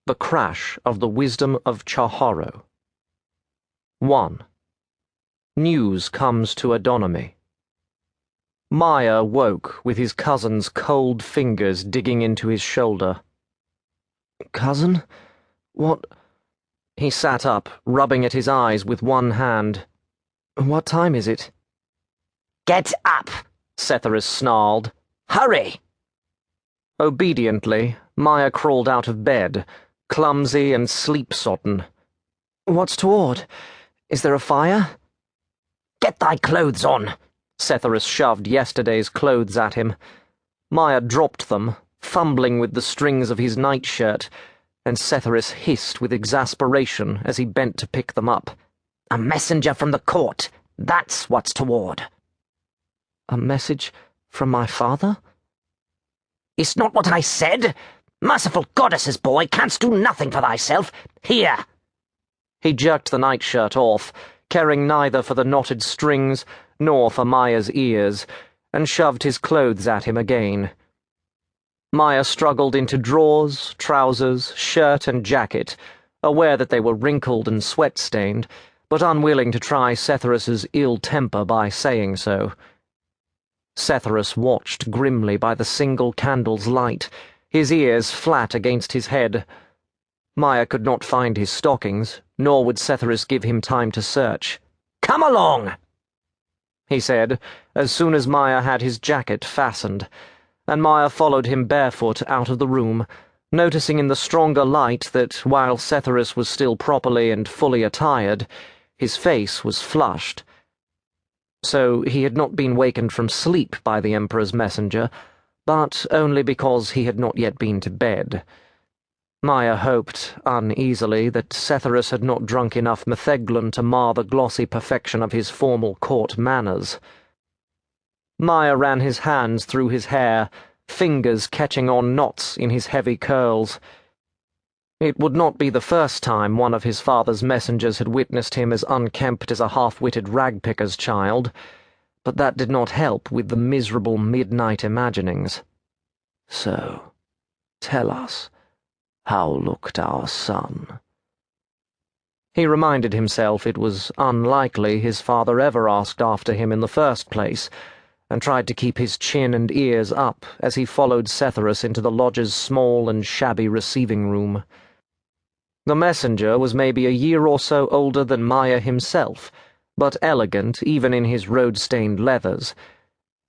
The Crash of the Wisdom of Chaharo. 1. News comes to Adonomy. Maya woke with his cousin's cold fingers digging into his shoulder. "Cousin? What?" He sat up, rubbing at his eyes with one hand. "What time is it?" "Get up," Setherus snarled. "Hurry!" Obediently, Maya crawled out of bed, clumsy and sleep-sodden. "What's toward? Is there a fire?" "Get thy clothes on." Setherus shoved yesterday's clothes at him. Maya dropped them, fumbling with the strings of his nightshirt, and Setherus hissed with exasperation as he bent to pick them up. "A messenger from the court. That's what's toward." "A message from my father?" "Is not what I said? Merciful goddesses, boy, canst do nothing for thyself. Here!" He jerked the nightshirt off, caring neither for the knotted strings nor for Maya's ears, and shoved his clothes at him again. Maya struggled into drawers, trousers, shirt, and jacket, aware that they were wrinkled and sweat-stained, but unwilling to try Setherus's ill temper by saying so. Setherus watched grimly by the single candle's light, his ears flat against his head. Maya could not find his stockings, nor would Setherus give him time to search. "Come along," he said, as soon as Maya had his jacket fastened, and Maya followed him barefoot out of the room, noticing in the stronger light that, while Setherus was still properly and fully attired, his face was flushed. So he had not been wakened from sleep by the Emperor's messenger, but only because he had not yet been to bed. Maya hoped, uneasily, that Setherus had not drunk enough metheglin to mar the glossy perfection of his formal court manners. Maya ran his hands through his hair, fingers catching on knots in his heavy curls. It would not be the first time one of his father's messengers had witnessed him as unkempt as a half-witted ragpicker's child, but that did not help with the miserable midnight imaginings. "So, tell us, how looked our son?" He reminded himself it was unlikely his father ever asked after him in the first place, and tried to keep his chin and ears up as he followed Setherus into the lodge's small and shabby receiving room. The messenger was maybe a year or so older than Maya himself, but elegant even in his road-stained leathers.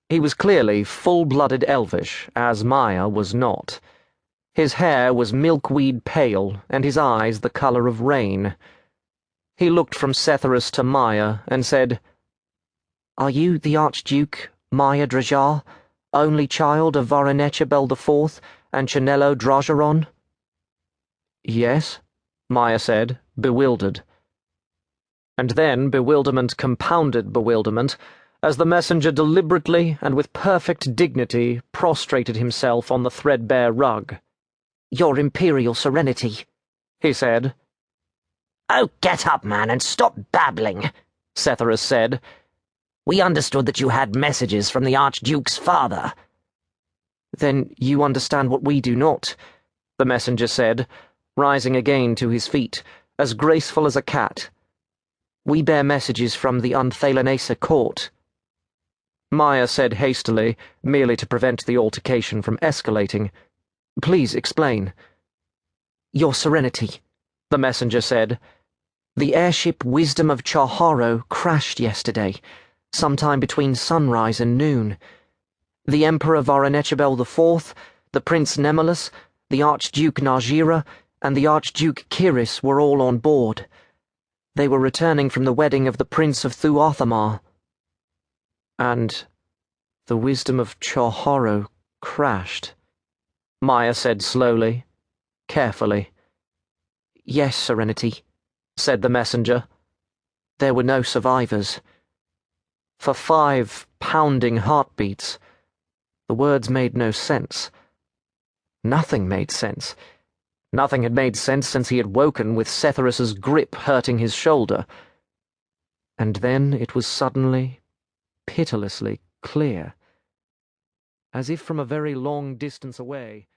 He was clearly full-blooded elvish, as Maya was not. His hair was milkweed pale, and his eyes the color of rain. He looked from Setherus to Maya and said, "Are you the Archduke, Maya Drajar, only child of Voronezh IV and Chanello Drageron?" "Yes," Maya said, bewildered. And then bewilderment compounded bewilderment, as the messenger deliberately and with perfect dignity prostrated himself on the threadbare rug. "Your Imperial Serenity," he said. "Oh, get up, man, and stop babbling," Setherus said. "We understood that you had messages from the Archduke's father." "Then you understand what we do not," the messenger said, rising again to his feet, as graceful as a cat. "We bear messages from the Imperial Court." Maya said hastily, merely to prevent the altercation from escalating, "Please explain." "Your Serenity," the messenger said, "the airship Wisdom of Chaharo crashed yesterday, sometime between sunrise and noon. The Emperor Voronezh IV, the Prince Nemelis, the Archduke Najira, and the Archduke Kiris were all on board. They were returning from the wedding of the Prince of Thuathamar." "And the Wisdom of Chaharo crashed," Maya said slowly, carefully. "Yes, Serenity," said the messenger. "There were no survivors." For 5 pounding heartbeats, the words made no sense. Nothing made sense. Nothing had made sense since he had woken with Setherus's grip hurting his shoulder. And then it was suddenly, pitilessly clear. As if from a very long distance away,